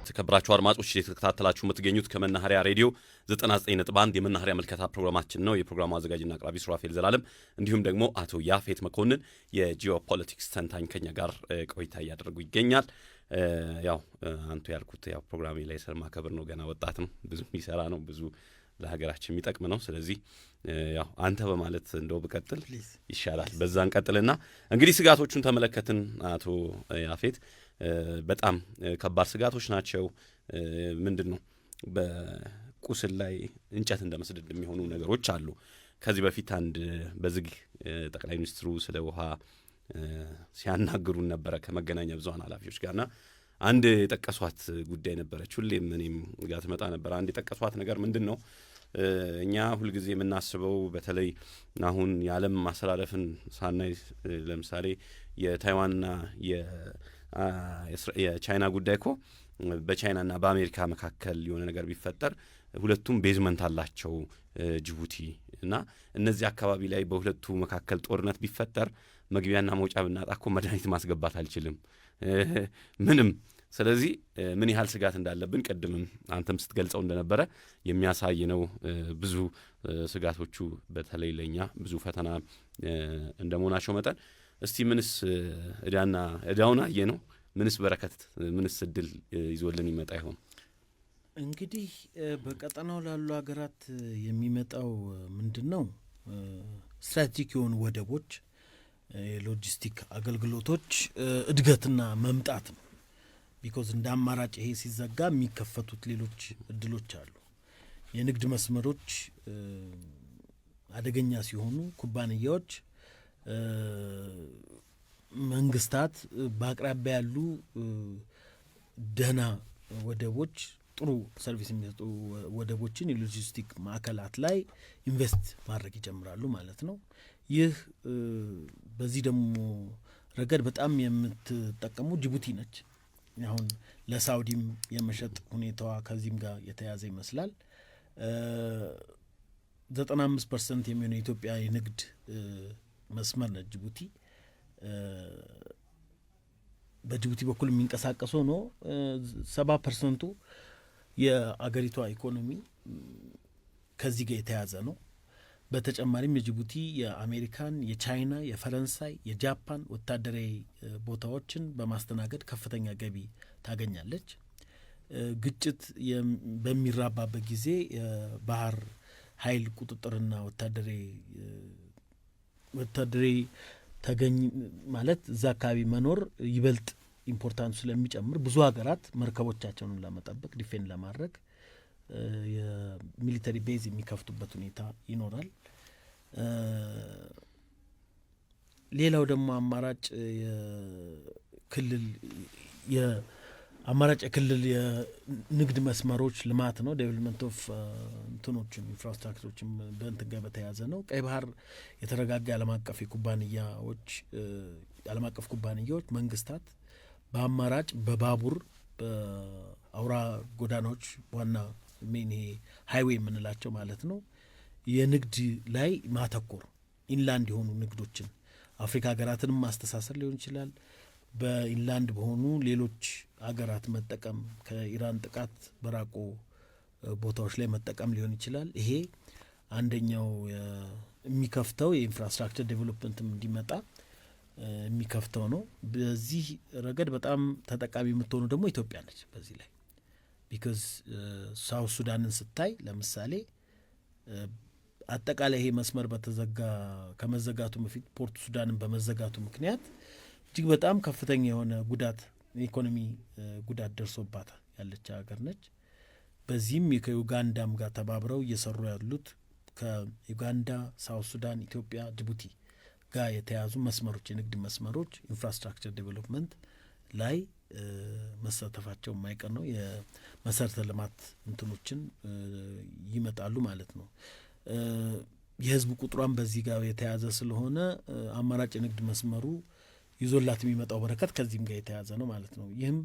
ተከብራችሁ አድማጮች እየተከታተላችሁ የምትገኙት ከመናኸሪያ ሬዲዮ 99.1 የመናኸሪያ መልከታ ፕሮግራማችን ነው። የፕሮግራሙ አዘጋጅና አቅራቢ ሱራፌል ዘላለም እንዲሁም ደግሞ አቶ ያፌት መኮንን የጂኦፖለቲክስ ተንታኝ ከኛ ጋር ቆይታ እያደረጉ ይገኛል። ያው አንተ ያልኩት ያው ፕሮግራሜ ላይ ስለማከብር ነው። ገና ወጣት ነው፣ ብዙ የሚሰራ ነው፣ ብዙ ለሀገራችን የሚጠቅም ነው። ስለዚህ ያው አንተ በማለት እንደው በቀጥል ይሻላል። በዛን ቀጥልና እንግዲህ ስጋቶቹን ተመለከትን። አቶ ያፌት በጣም ከባድ ስጋቶች ናቸው። ምንድነው በቁስል ላይ እንጨት እንደመስደድ የሚሆኑ ነገሮች አሉ። ከዚህ በፊት አንድ በዝግ ጠቅላይ ሚኒስትሩ ስለ ውሃ ሲያናግሩን ነበረ ከመገናኛ ብዙሃን ኃላፊዎች ጋርና አንድ የጠቀሷት ጉዳይ ነበረች። ሁሌም እኔም ጋር ትመጣ ነበር። አንድ የጠቀሷት ነገር ምንድን ነው እኛ ሁልጊዜ የምናስበው በተለይ አሁን የዓለም ማሰላለፍን ሳናይ ለምሳሌ የታይዋንና የቻይና ጉዳይ እኮ በቻይናና በአሜሪካ መካከል የሆነ ነገር ቢፈጠር ሁለቱም ቤዝመንት አላቸው ጅቡቲ እና እነዚህ አካባቢ ላይ በሁለቱ መካከል ጦርነት ቢፈጠር መግቢያና መውጫ ብናጣ እኮ መድኃኒት ማስገባት አልችልም ምንም። ስለዚህ ምን ያህል ስጋት እንዳለብን ቅድምም አንተም ስትገልጸው እንደነበረ የሚያሳይ ነው። ብዙ ስጋቶቹ በተለይ ለኛ ብዙ ፈተና እንደመሆናቸው መጠን እስቲ ምንስ እዳውና ነው ምንስ በረከት ምንስ እድል ይዞልን ይመጣ ይሆን? እንግዲህ በቀጠናው ላሉ ሀገራት የሚመጣው ምንድነው ስትራቴጂክ የሆኑ ወደቦች፣ የሎጂስቲክ አገልግሎቶች እድገትና መምጣት ነው። ቢኮዝ እንደ አማራጭ ይሄ ሲዘጋ የሚከፈቱት ሌሎች እድሎች አሉ። የንግድ መስመሮች አደገኛ ሲሆኑ ኩባንያዎች፣ መንግስታት በአቅራቢያ ያሉ ደህና ወደቦች፣ ጥሩ ሰርቪስ የሚሰጡ ወደቦችን የሎጂስቲክ ማዕከላት ላይ ኢንቨስት ማድረግ ይጀምራሉ ማለት ነው። ይህ በዚህ ደግሞ ረገድ በጣም የምትጠቀሙ ጅቡቲ ነች። አሁን ለሳውዲም የመሸጥ ሁኔታዋ ከዚህም ጋር የተያዘ ይመስላል። 95% የሚሆነው የኢትዮጵያ የንግድ መስመር ነች ጅቡቲ። በጅቡቲ በኩል የሚንቀሳቀሰው ነው 70% የአገሪቷ ኢኮኖሚ ከዚህ ጋር የተያዘ ነው። በተጨማሪም የጅቡቲ የአሜሪካን፣ የቻይና፣ የፈረንሳይ፣ የጃፓን ወታደራዊ ቦታዎችን በማስተናገድ ከፍተኛ ገቢ ታገኛለች። ግጭት በሚራባበት ጊዜ የባህር ኃይል ቁጥጥርና ወታደራዊ ተገኝ ማለት እዛ አካባቢ መኖር ይበልጥ ኢምፖርታንሱ ስለሚጨምር ብዙ ሀገራት መርከቦቻቸውን ለመጠበቅ ዲፌንድ ለማድረግ የሚሊተሪ ቤዝ የሚከፍቱበት ሁኔታ ይኖራል። ሌላው ደግሞ አማራጭ የክልል የንግድ መስመሮች ልማት ነው። ዴቨሎፕመንት ኦፍ እንትኖችን ኢንፍራስትራክቸሮችን በእንትን ጋር በተያያዘ ነው። ቀይ ባህር የተረጋጋ ዓለም አቀፍ ኩባንያዎች መንግስታት በአማራጭ በባቡር በአውራ ጎዳናዎች ዋና ሜን ሃይዌይ የምንላቸው ማለት ነው የንግድ ላይ ማተኮር ኢንላንድ የሆኑ ንግዶችን አፍሪካ ሀገራትንም ማስተሳሰር ሊሆን ይችላል። በኢንላንድ በሆኑ ሌሎች ሀገራት መጠቀም ከኢራን ጥቃት በራቁ ቦታዎች ላይ መጠቀም ሊሆን ይችላል። ይሄ አንደኛው የሚከፍተው የኢንፍራስትራክቸር ዴቨሎፕመንትም እንዲመጣ የሚከፍተው ነው። በዚህ ረገድ በጣም ተጠቃሚ የምትሆኑ ደግሞ ኢትዮጵያ ነች። በዚህ ላይ ቢካዝ ሳውት ሱዳንን ስታይ ለምሳሌ አጠቃላይ ይሄ መስመር ከመዘጋቱ በፊት ፖርት ሱዳንን በመዘጋቱ ምክንያት እጅግ በጣም ከፍተኛ የሆነ ኢኮኖሚ ጉዳት ደርሶባት ያለች ሀገር ነች። በዚህም ከዩጋንዳም ጋር ተባብረው እየሰሩ ያሉት ከዩጋንዳ፣ ሳውት ሱዳን፣ ኢትዮጵያ፣ ጅቡቲ ጋር የተያዙ መስመሮች የንግድ መስመሮች ኢንፍራስትራክቸር ዴቨሎፕመንት ላይ መሳተፋቸው የማይቀር ነው። የመሰረተ ልማት እንትኖችን ይመጣሉ ማለት ነው። የህዝብ ቁጥሯን በዚህ ጋር የተያዘ ስለሆነ አማራጭ የንግድ መስመሩ ይዞላት የሚመጣው በረከት ከዚህም ጋር የተያዘ ነው ማለት ነው። ይህም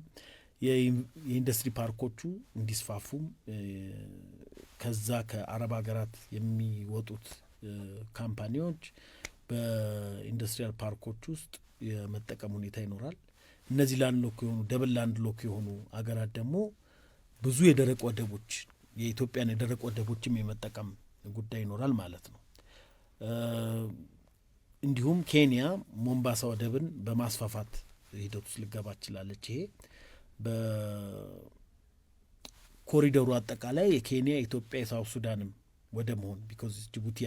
የኢንዱስትሪ ፓርኮቹ እንዲስፋፉም ከዛ ከአረብ ሀገራት የሚወጡት ካምፓኒዎች በኢንዱስትሪያል ፓርኮች ውስጥ የመጠቀም ሁኔታ ይኖራል። እነዚህ ላንድ ሎክ የሆኑ ደብል ላንድ ሎክ የሆኑ አገራት ደግሞ ብዙ የደረቅ ወደቦች የኢትዮጵያን የደረቅ ወደቦችም የመጠቀም ጉዳይ ይኖራል ማለት ነው። እንዲሁም ኬንያ ሞምባሳ ወደብን በማስፋፋት ሂደት ውስጥ ልገባ ትችላለች። ይሄ በኮሪደሩ አጠቃላይ የኬንያ ኢትዮጵያ የሳውት ሱዳንም ወደ መሆን ቢኮዝ ጅቡቲ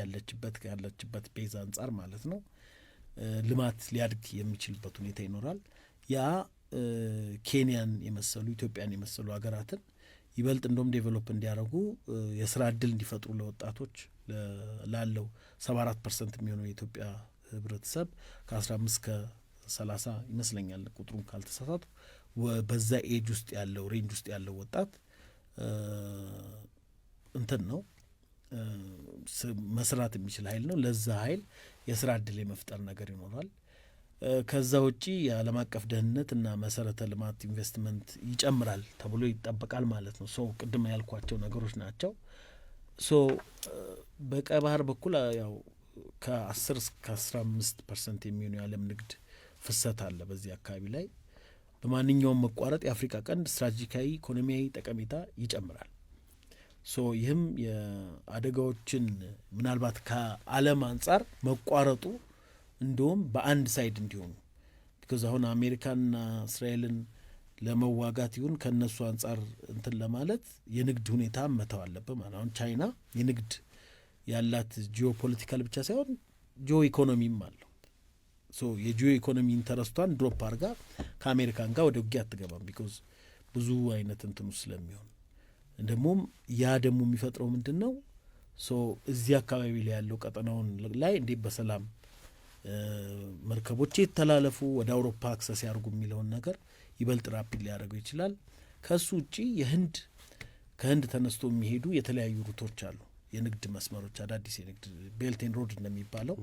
ያለችበት ቤዝ አንጻር ማለት ነው ልማት ሊያድግ የሚችልበት ሁኔታ ይኖራል። ያ ኬንያን የመሰሉ ኢትዮጵያን የመሰሉ ሀገራትን ይበልጥ እንደውም ዴቨሎፕ እንዲያደርጉ የስራ እድል እንዲፈጥሩ ለወጣቶች ላለው 74% የሚሆነው የኢትዮጵያ ህብረተሰብ ከ15 እስከ 30 ይመስለኛል ቁጥሩን ካልተሳሳቱ በዛ ኤጅ ውስጥ ያለው ሬንጅ ውስጥ ያለው ወጣት እንትን ነው መስራት የሚችል ኃይል ነው። ለዛ ኃይል የስራ እድል የመፍጠር ነገር ይኖራል። ከዛ ውጪ የዓለም አቀፍ ደህንነት እና መሰረተ ልማት ኢንቨስትመንት ይጨምራል ተብሎ ይጠበቃል ማለት ነው። ቅድም ያልኳቸው ነገሮች ናቸው። በቀይ ባህር በኩል ያው ከ10 እስከ 15% የሚሆኑ የዓለም ንግድ ፍሰት አለ በዚህ አካባቢ ላይ። በማንኛውም መቋረጥ የአፍሪካ ቀንድ ስትራቴጂካዊ ኢኮኖሚያዊ ጠቀሜታ ይጨምራል። ይህም የአደጋዎችን ምናልባት ከዓለም አንጻር መቋረጡ እንደውም በአንድ ሳይድ እንዲሆኑ ቢኮዝ አሁን አሜሪካና እስራኤልን ለመዋጋት ይሁን ከነሱ አንጻር እንትን ለማለት የንግድ ሁኔታ መተው አለበት ማለት። አሁን ቻይና የንግድ ያላት ጂኦፖለቲካል ብቻ ሳይሆን ጂኦ ኢኮኖሚም አለው። የጂኦ ኢኮኖሚ ኢንተረስቷን ድሮፕ አድርጋ ከአሜሪካን ጋር ወደ ውጊያ አትገባም ቢኮዝ ብዙ አይነት እንትኑ ስለሚሆን ደግሞም ያ ደግሞ የሚፈጥረው ምንድን ነው እዚህ አካባቢ ላይ ያለው ቀጠናውን ላይ እንዴት በሰላም መርከቦች የተላለፉ ወደ አውሮፓ አክሰስ ያርጉ የሚለውን ነገር ይበልጥ ራፒድ ሊያደርገው ይችላል። ከሱ ውጪ ከህንድ ተነስቶ የሚሄዱ የተለያዩ ሩቶች አሉ፣ የንግድ መስመሮች፣ አዳዲስ የንግድ ቤልት ኤንድ ሮድ እንደሚባለው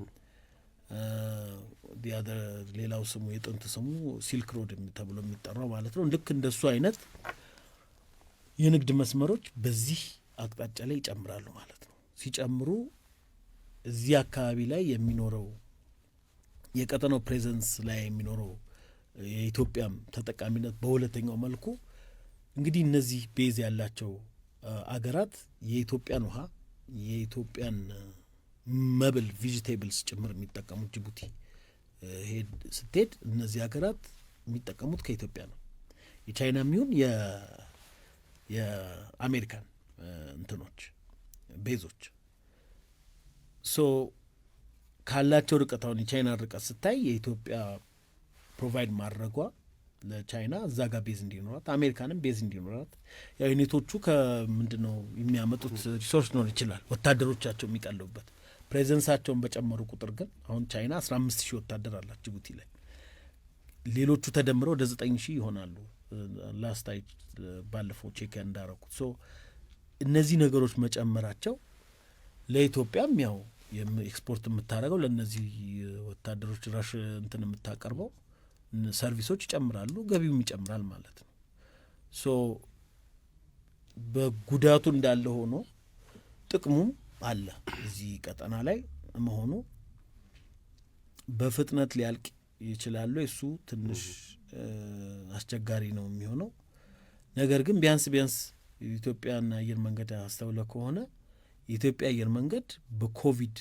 ሌላው ስሙ የጥንት ስሙ ሲልክ ሮድ ተብሎ የሚጠራው ማለት ነው። ልክ እንደሱ አይነት የንግድ መስመሮች በዚህ አቅጣጫ ላይ ይጨምራሉ ማለት ነው። ሲጨምሩ እዚህ አካባቢ ላይ የሚኖረው የቀጠናው ፕሬዘንስ ላይ የሚኖረው የኢትዮጵያም ተጠቃሚነት በሁለተኛው መልኩ እንግዲህ እነዚህ ቤዝ ያላቸው አገራት የኢትዮጵያን ውሃ የኢትዮጵያን መብል ቬጂቴብልስ ጭምር የሚጠቀሙት ጅቡቲ ስትሄድ እነዚህ ሀገራት የሚጠቀሙት ከኢትዮጵያ ነው። የቻይና የሚሆን የአሜሪካን እንትኖች ቤዞች ካላቸው ርቀት አሁን የቻይና ርቀት ስታይ የኢትዮጵያ ፕሮቫይድ ማድረጓ ለቻይና እዛ ጋር ቤዝ እንዲኖራት አሜሪካንም ቤዝ እንዲኖራት ያው ዩኒቶቹ ከምንድን ነው የሚያመጡት ሪሶርስ ሊኖር ይችላል ወታደሮቻቸው የሚቀልቡበት ፕሬዘንሳቸውን በጨመሩ ቁጥር ግን አሁን ቻይና 15,000 ወታደር አላት ጅቡቲ ላይ ሌሎቹ ተደምረው ወደ 9,000 ይሆናሉ ላስታይ ባለፈው ቼክ እንዳረኩት እነዚህ ነገሮች መጨመራቸው ለኢትዮጵያም ያው ኤክስፖርት የምታደርገው ለእነዚህ ወታደሮች ራሽ እንትን የምታቀርበው ሰርቪሶች ይጨምራሉ፣ ገቢውም ይጨምራል ማለት ነው። በጉዳቱ እንዳለ ሆኖ ጥቅሙም አለ። እዚህ ቀጠና ላይ መሆኑ በፍጥነት ሊያልቅ ይችላል። እሱ ትንሽ አስቸጋሪ ነው የሚሆነው። ነገር ግን ቢያንስ የኢትዮጵያን አየር መንገድ አስተውለ ከሆነ የኢትዮጵያ አየር መንገድ በኮቪድ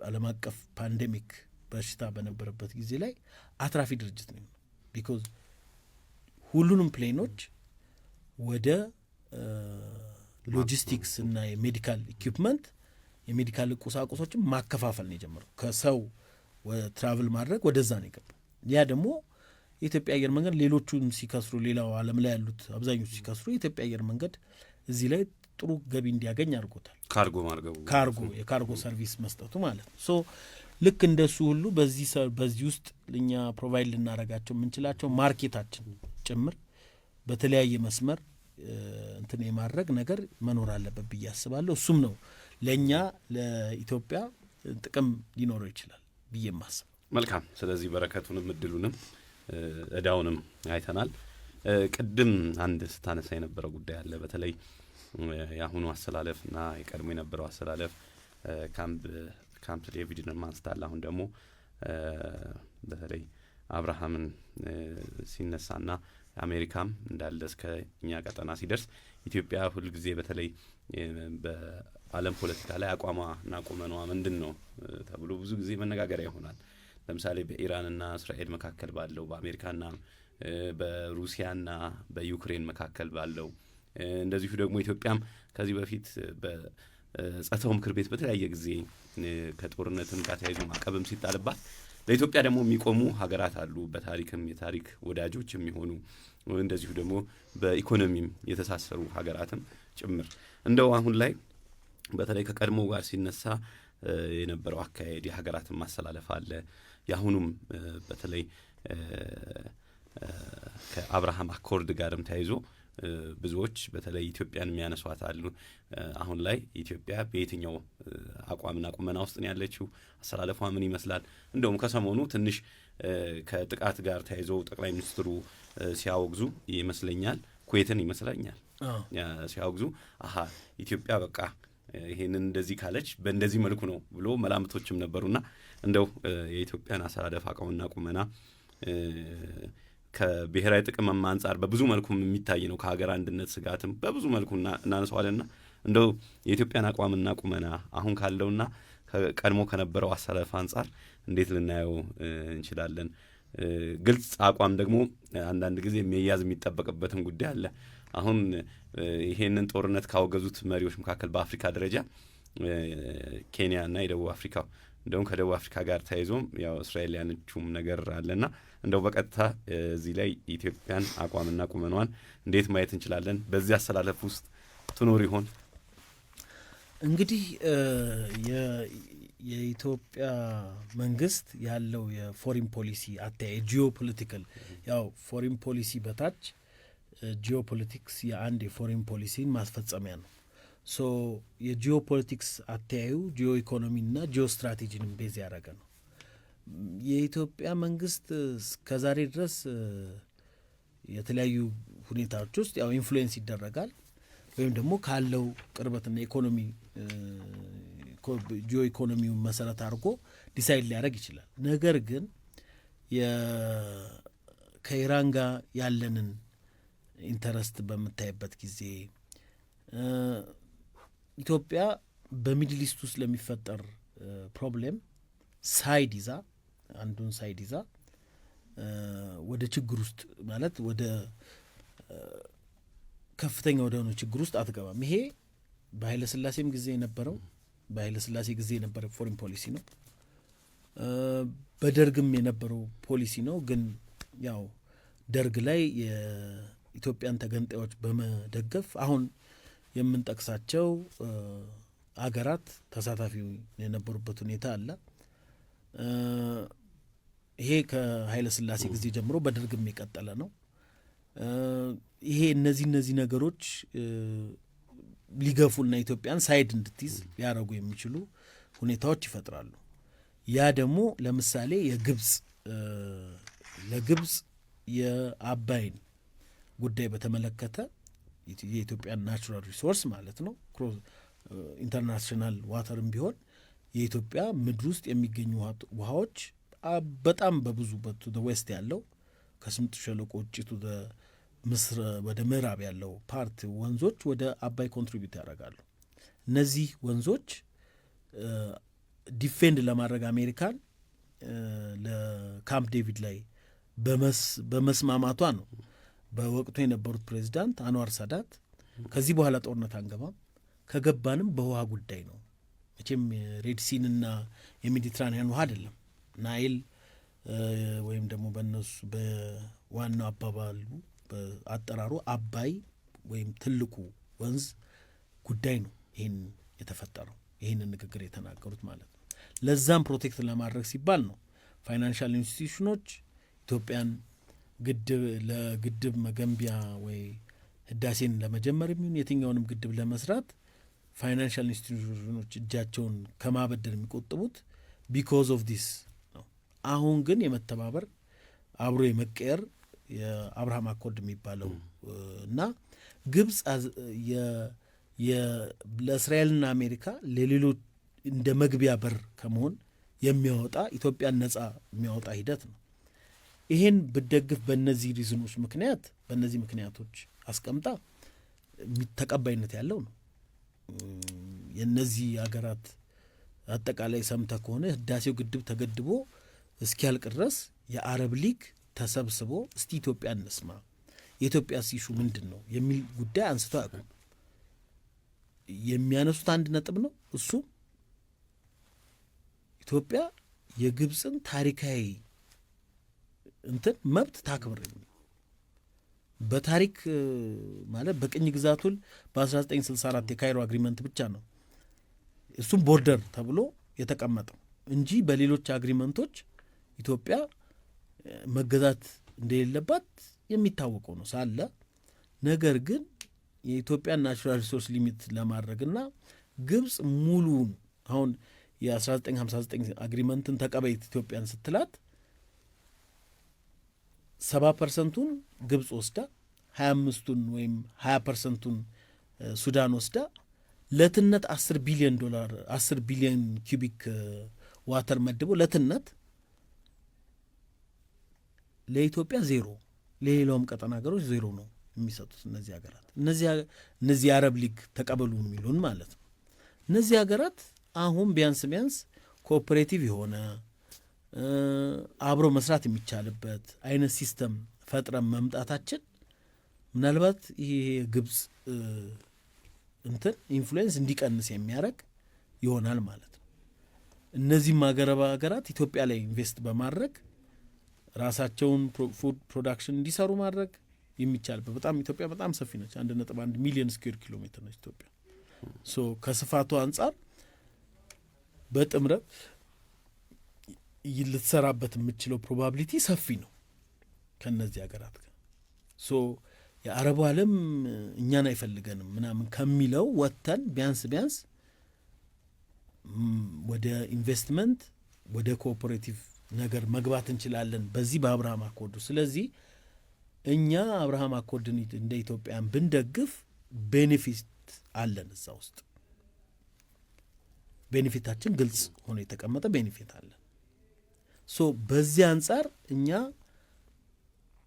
ዓለም አቀፍ ፓንዴሚክ በሽታ በነበረበት ጊዜ ላይ አትራፊ ድርጅት ነው። ቢኮዝ ሁሉንም ፕሌኖች ወደ ሎጂስቲክስ እና የሜዲካል ኢኩፕመንት የሜዲካል ቁሳቁሶችን ማከፋፈል ነው የጀመረው። ከሰው ትራቭል ማድረግ ወደዛ ነው የገባው። ያ ደግሞ የኢትዮጵያ አየር መንገድ ሌሎቹን ሲከስሩ ሌላው ዓለም ላይ ያሉት አብዛኞቹ ሲከስሩ የኢትዮጵያ አየር መንገድ እዚህ ላይ ጥሩ ገቢ እንዲያገኝ አድርጎታል። የካርጎ ሰርቪስ መስጠቱ ማለት ነው። ልክ እንደሱ ሁሉ በዚህ ውስጥ እኛ ፕሮቫይድ ልናደርጋቸው የምንችላቸው ማርኬታችን ጭምር በተለያየ መስመር እንትን የማድረግ ነገር መኖር አለበት ብዬ አስባለሁ። እሱም ነው ለእኛ ለኢትዮጵያ ጥቅም ሊኖረው ይችላል ብዬ ማስብ። መልካም። ስለዚህ በረከቱንም እድሉንም እዳውንም አይተናል። ቅድም አንድ ስታነሳ የነበረው ጉዳይ አለ። በተለይ የአሁኑ አሰላለፍ እና የቀድሞ የነበረው አሰላለፍ ካምፕ ዴቪድን ማንስታል። አሁን ደግሞ በተለይ አብርሃምን ሲነሳና አሜሪካም እንዳለ እስከ እኛ ቀጠና ሲደርስ ኢትዮጵያ ሁልጊዜ በተለይ በዓለም ፖለቲካ ላይ አቋሟና ቁመኗ ምንድን ነው ተብሎ ብዙ ጊዜ መነጋገሪያ ይሆናል። ለምሳሌ በኢራንና እስራኤል መካከል ባለው፣ በአሜሪካና በሩሲያና በዩክሬን መካከል ባለው፣ እንደዚሁ ደግሞ ኢትዮጵያም ከዚህ በፊት በጸጥታው ምክር ቤት በተለያየ ጊዜ ከጦርነትም ጋር ተያይዞ ማዕቀብም ሲጣልባት ለኢትዮጵያ ደግሞ የሚቆሙ ሀገራት አሉ። በታሪክም የታሪክ ወዳጆች የሚሆኑ እንደዚሁ ደግሞ በኢኮኖሚም የተሳሰሩ ሀገራትም ጭምር። እንደው አሁን ላይ በተለይ ከቀድሞ ጋር ሲነሳ የነበረው አካሄድ የሀገራትን ማሰላለፍ አለ። የአሁኑም በተለይ ከአብርሃም አኮርድ ጋርም ተያይዞ ብዙዎች በተለይ ኢትዮጵያን የሚያነሷት አሉ። አሁን ላይ ኢትዮጵያ በየትኛው አቋምና ቁመና ውስጥ ነው ያለችው? አሰላለፏ ምን ይመስላል? እንደውም ከሰሞኑ ትንሽ ከጥቃት ጋር ተያይዞ ጠቅላይ ሚኒስትሩ ሲያወግዙ ይመስለኛል፣ ኩዌትን ይመስለኛል ሲያወግዙ፣ ኢትዮጵያ በቃ ይሄንን እንደዚህ ካለች በእንደዚህ መልኩ ነው ብሎ መላምቶችም ነበሩና እንደው የኢትዮጵያን አሰላለፍ አቋምና ቁመና ከብሔራዊ ጥቅም አንጻር በብዙ መልኩ የሚታይ ነው። ከሀገር አንድነት ስጋትም በብዙ መልኩ እናነሳዋለንና እንደው የኢትዮጵያን አቋምና ቁመና አሁን ካለውና ቀድሞ ከነበረው አሰላለፍ አንጻር እንዴት ልናየው እንችላለን? ግልጽ አቋም ደግሞ አንዳንድ ጊዜ መያዝ የሚጠበቅበትን ጉዳይ አለ። አሁን ይሄንን ጦርነት ካወገዙት መሪዎች መካከል በአፍሪካ ደረጃ ኬንያ እና የደቡብ አፍሪካ፣ እንደውም ከደቡብ አፍሪካ ጋር ተያይዞም ያው እስራኤል ያነችውም ነገር አለና እንደው በቀጥታ እዚህ ላይ ኢትዮጵያን አቋምና ቁመኗን እንዴት ማየት እንችላለን? በዚህ አሰላለፍ ውስጥ ትኖር ይሆን? እንግዲህ የኢትዮጵያ መንግስት ያለው የፎሪን ፖሊሲ አተያይ ጂኦፖለቲካል፣ ያው ፎሪን ፖሊሲ በታች ጂኦፖለቲክስ የአንድ የፎሪን ፖሊሲን ማስፈጸሚያ ነው። ሶ የጂኦፖለቲክስ አተያዩ ጂኦ ኢኮኖሚና ጂኦ ስትራቴጂንም ቤዝ ያደረገ ነው። የኢትዮጵያ መንግስት ከዛሬ ድረስ የተለያዩ ሁኔታዎች ውስጥ ያው ኢንፍሉዌንስ ይደረጋል ወይም ደግሞ ካለው ቅርበትና ኢኮኖሚ ጂኦ ኢኮኖሚውን መሰረት አድርጎ ዲሳይድ ሊያደርግ ይችላል። ነገር ግን ከኢራን ጋር ያለንን ኢንተረስት በምታይበት ጊዜ ኢትዮጵያ በሚድል ኢስት ውስጥ ለሚፈጠር ፕሮብሌም ሳይድ ይዛ አንዱን ሳይድ ይዛ ወደ ችግር ውስጥ ማለት ወደ ከፍተኛ ወደ ሆነ ችግር ውስጥ አትገባም። ይሄ በኃይለ ሥላሴም ጊዜ የነበረው በኃይለ ሥላሴ ጊዜ የነበረ ፎሪን ፖሊሲ ነው። በደርግም የነበረው ፖሊሲ ነው። ግን ያው ደርግ ላይ የኢትዮጵያን ተገንጣዮች በመደገፍ አሁን የምንጠቅሳቸው አገራት ተሳታፊ የነበሩበት ሁኔታ አለ። ይሄ ከኃይለ ሥላሴ ጊዜ ጀምሮ በደርግም የቀጠለ ነው። ይሄ እነዚህ ነገሮች ሊገፉና ኢትዮጵያን ሳይድ እንድትይዝ ሊያደርጉ የሚችሉ ሁኔታዎች ይፈጥራሉ። ያ ደግሞ ለምሳሌ ለግብጽ የአባይን ጉዳይ በተመለከተ የኢትዮጵያን ናቹራል ሪሶርስ ማለት ነው ኢንተርናሽናል ዋተርም ቢሆን የኢትዮጵያ ምድር ውስጥ የሚገኙ ውሃዎች በጣም በብዙ ዌስት ያለው ከስምጥ ሸለቆ ውጭ ምስር ወደ ምዕራብ ያለው ፓርት ወንዞች ወደ አባይ ኮንትሪቢዩት ያደርጋሉ። እነዚህ ወንዞች ዲፌንድ ለማድረግ አሜሪካን ለካምፕ ዴቪድ ላይ በመስማማቷ ነው በወቅቱ የነበሩት ፕሬዚዳንት አንዋር ሳዳት ከዚህ በኋላ ጦርነት አንገባም፣ ከገባንም በውሃ ጉዳይ ነው። መቼም ሬድሲንና የሜዲትራኒያን ውሃ አይደለም ናይል ወይም ደግሞ በእነሱ በዋናው አባባሉ በአጠራሩ አባይ ወይም ትልቁ ወንዝ ጉዳይ ነው ይህን የተፈጠረው፣ ይህንን ንግግር የተናገሩት ማለት ነው። ለዛም ፕሮቴክት ለማድረግ ሲባል ነው ፋይናንሻል ኢንስቲትዩሽኖች ኢትዮጵያን ለግድብ መገንቢያ ወይ ህዳሴን ለመጀመር የሚሆን የትኛውንም ግድብ ለመስራት ፋይናንሻል ኢንስቲትዩሽኖች እጃቸውን ከማበደር የሚቆጥቡት ቢኮዝ ኦፍ ዲስ ነው። አሁን ግን የመተባበር አብሮ የመቀየር የአብርሃም አኮርድ የሚባለው እና ግብጽ ለእስራኤልና አሜሪካ ለሌሎች እንደ መግቢያ በር ከመሆን የሚያወጣ ኢትዮጵያን ነጻ የሚያወጣ ሂደት ነው። ይሄን ብደግፍ በእነዚህ ሪዝኖች ምክንያት በእነዚህ ምክንያቶች አስቀምጣ ተቀባይነት ያለው ነው። የነዚህ ሀገራት አጠቃላይ ሰምተ ከሆነ ህዳሴው ግድብ ተገድቦ እስኪያልቅ ድረስ የአረብ ሊግ ተሰብስቦ እስቲ ኢትዮጵያ እንስማ፣ የኢትዮጵያ ሲሹ ምንድን ነው የሚል ጉዳይ አንስቶ አያውቁም። የሚያነሱት አንድ ነጥብ ነው። እሱ ኢትዮጵያ የግብፅን ታሪካዊ መብት ታክብር። በታሪክ ማለት በቅኝ ግዛቱን በ1964 የካይሮ አግሪመንት ብቻ ነው እሱም ቦርደር ተብሎ የተቀመጠው እንጂ በሌሎች አግሪመንቶች ኢትዮጵያ መገዛት እንደሌለባት የሚታወቀው ነው ሳለ ነገር ግን የኢትዮጵያን ናቹራል ሪሶርስ ሊሚት ለማድረግና ግብፅ ሙሉን አሁን የ1959 አግሪመንትን ተቀበይት ኢትዮጵያን ስትላት 70%ቱን ግብፅ ወስዳ 25ቱን ወይም 20%ቱን ሱዳን ወስዳ ለትነት $10 ቢሊዮን 10 ቢሊዮን ኪዩቢክ ዋተር መድቦ ለትነት ለኢትዮጵያ ዜሮ፣ ለሌላውም ቀጠና ሀገሮች ዜሮ ነው የሚሰጡት እነዚህ ሀገራት። እነዚህ የአረብ ሊግ ተቀበሉ የሚሉን ማለት ነው። እነዚህ ሀገራት አሁን ቢያንስ ኮኦፐሬቲቭ የሆነ አብሮ መስራት የሚቻልበት አይነት ሲስተም ፈጥረን መምጣታችን ምናልባት ይሄ ግብፅ ኢንፍሉዌንስ እንዲቀንስ የሚያደርግ ይሆናል ማለት ነው። እነዚህም ሀገራት ኢትዮጵያ ላይ ኢንቨስት በማድረግ ራሳቸውን ፉድ ፕሮዳክሽን እንዲሰሩ ማድረግ የሚቻልበት በጣም ኢትዮጵያ በጣም ሰፊ ነች። 1.1 ሚሊዮን ስኩዌር ኪሎ ሜትር ነች ኢትዮጵያ። ከስፋቱ አንጻር በጥምረት ልትሰራበት የምችለው ፕሮባቢሊቲ ሰፊ ነው ከነዚህ ሀገራት ጋር። የአረቡ ዓለም እኛን አይፈልገንም ምናምን ከሚለው ወጥተን ቢያንስ ወደ ኢንቨስትመንት ወደ ኮኦፐሬቲቭ ነገር መግባት እንችላለን በዚህ በአብርሃም አኮርዱ። ስለዚህ እኛ አብርሃም አኮርድን እንደ ኢትዮጵያን ብንደግፍ ቤኔፊት አለን፣ እዛ ውስጥ ቤኔፊታችን ግልጽ ሆኖ የተቀመጠ ቤኔፊት አለን። በዚህ አንጻር እኛ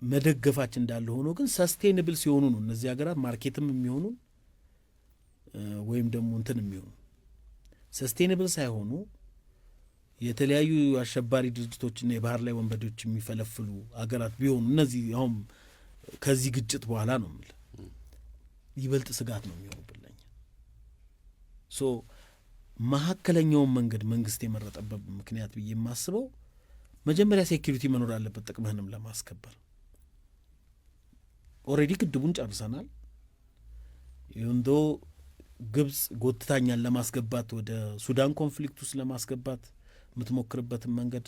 መደገፋችን እንዳለ ሆኖ ግን ሰስቴንብል ሲሆኑ ነው እነዚህ ሀገራት ማርኬትም የሚሆኑ ወይም ደግሞ የሚሆኑ ሰስቴንብል ሳይሆኑ የተለያዩ አሸባሪ ድርጅቶችና የባህር ላይ ወንበዴዎች የሚፈለፍሉ ሀገራት ቢሆኑ እነዚህ አሁን ከዚህ ግጭት በኋላ ነው የምልህ ይበልጥ ስጋት ነው የሚሆኑብልኝ። መካከለኛውን መንገድ መንግስት የመረጠበት ምክንያት ብዬ የማስበው መጀመሪያ ሴኪሪቲ መኖር አለበት ጥቅምህንም ለማስከበር። ኦልሬዲ ግድቡን ጨርሰናል። ይሁንዶ ግብፅ ጎትታኛን ለማስገባት ወደ ሱዳን ኮንፍሊክት ውስጥ ለማስገባት የምትሞክርበትን መንገድ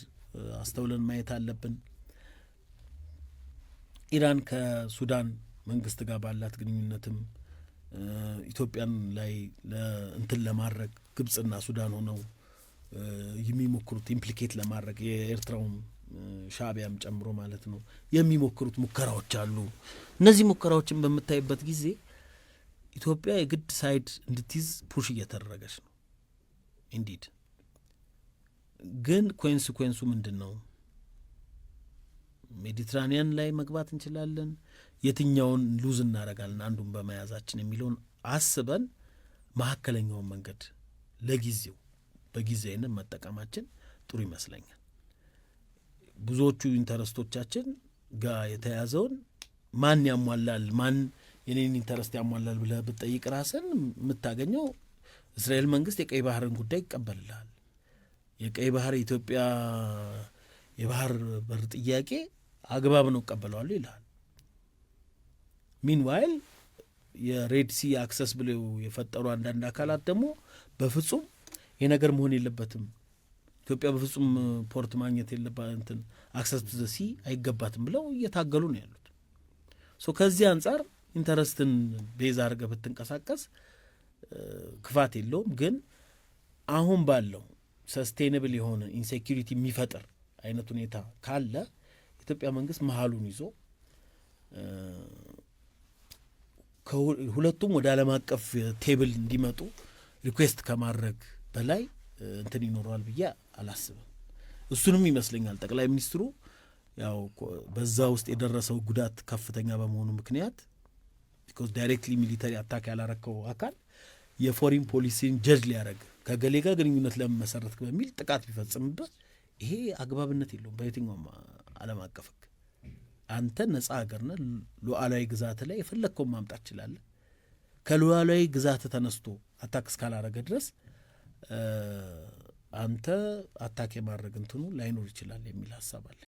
አስተውለን ማየት አለብን። ኢራን ከሱዳን መንግስት ጋር ባላት ግንኙነትም ኢትዮጵያን ላይ ለማድረግ ግብፅና ሱዳን ሆነው የሚሞክሩት ኢምፕሊኬት ለማድረግ የኤርትራውም ሻዕቢያም ጨምሮ ማለት ነው የሚሞክሩት ሙከራዎች አሉ። እነዚህ ሙከራዎችን በምታይበት ጊዜ ኢትዮጵያ የግድ ሳይድ እንድትይዝ ፑሽ እየተደረገች ነው። ኢንዲድ ግን ኮንሲኩዌንሱ ምንድን ነው? ሜዲትራኒያን ላይ መግባት እንችላለን፣ የትኛውን ሉዝ እናደርጋለን አንዱን በመያዛችን የሚለውን አስበን መካከለኛውን መንገድ ለጊዜው በጊዜያዊነት መጠቀማችን ጥሩ ይመስለኛል። ብዙዎቹ ኢንተረስቶቻችን ጋር የተያዘውን ማን ያሟላል፣ ማን የኔን ኢንተረስት ያሟላል ብለህ ብትጠይቅ ራስን የምታገኘው እስራኤል መንግስት የቀይ ባህርን ጉዳይ ይቀበልልሃል። የቀይ ባህር የኢትዮጵያ የባህር በር ጥያቄ አግባብ ነው እቀበለዋለሁ ይልሃል። ሚንዋይል የሬድ ሲ አክሰስ ብለው የፈጠሩ አንዳንድ አካላት ደግሞ በፍጹም የነገር መሆን የለበትም ኢትዮጵያ በፍጹም ፖርት ማግኘት የለባትም አክሰስ ቱ ዘ ሲ አይገባትም ብለው እየታገሉ ነው ያሉት። ከዚህ አንጻር ኢንተረስትን ቤዝ አድርገህ ብትንቀሳቀስ ክፋት የለውም። ግን አሁን ባለው ሰስቴነብል የሆነ ኢንሴኪሪቲ የሚፈጥር አይነት ሁኔታ ካለ ኢትዮጵያ መንግስት መሀሉን ይዞ ሁለቱም ወደ ዓለም አቀፍ ቴብል እንዲመጡ ሪኩዌስት ከማድረግ በላይ ይኖረዋል ብዬ አላስብም። እሱንም ይመስለኛል ጠቅላይ ሚኒስትሩ ያው በዛ ውስጥ የደረሰው ጉዳት ከፍተኛ በመሆኑ ምክንያት ቢኮዝ ዳይሬክትሊ ሚሊተሪ አታክ ያላረከው አካል የፎሪን ፖሊሲን ጀጅ ሊያደረግ ከገሌ ጋር ግንኙነት ለመመሰረት በሚል ጥቃት ቢፈጽምበት ይሄ አግባብነት የለውም በየትኛውም ዓለም አቀፍ ሕግ። አንተ ነጻ ሀገር ነህ፣ ሉዓላዊ ግዛት ላይ የፈለግከውን ማምጣት ትችላለህ። ከሉዓላዊ ግዛት ተነስቶ አታክ እስካላረገ ድረስ አንተ አታክ የማድረግ እንትኑ ላይኖር ይችላል የሚል ሀሳብ አለ።